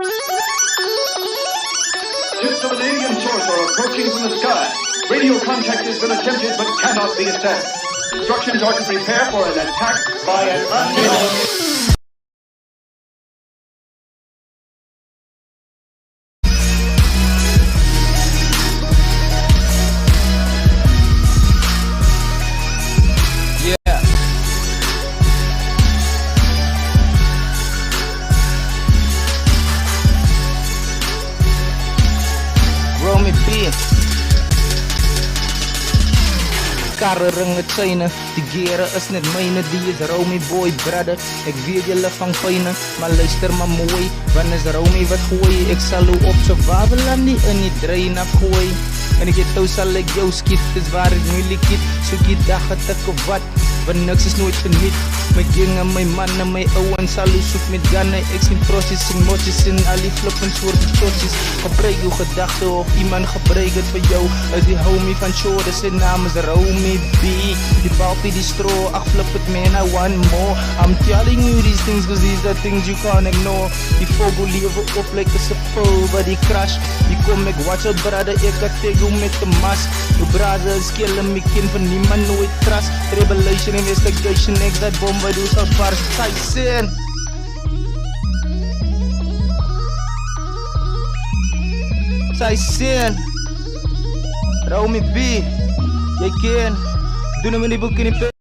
Ships of an alien source are approaching from the sky. Radio contact has been attempted but cannot be established. Instructions are to prepare for an attack by an unknown... Karre ringe China, die gere is net myne, die is Romy boy brother. Ek weet julle vang fyne, maar luister maar mooi. Wanneer is Romy wat gooi, ek sal hoe op so wabeland nie in die dreina gooi. En ek het toe sal ek jou skiet, dis waar ek nu likiet. Soek die dag het ek of wat, want niks is nooit geniet. My gang en my man en my ouwens sal hoe soek met ganne. Ek sien prosies en moties en al die flippens soorte totsies. Gebruik jou gedachte of iemand gebruik het vir jou. Is die homie van Shore, sy naam is Romy B. Die balpie die straw, ach flip it man, I want more. I'm telling you these things cause these are things you can't ignore. Die vogel lewe op like a suppose, but die crash. Die kom ek watch out brother, ek het tegen met de mas. Jou brother is killing me, ken van niemand nooit trust. Revelation, investigation, ek dat bom wat doe sal bars. Sy sin. Sy sin. Romy B, jy ken. Doen hem in die boek in die pen.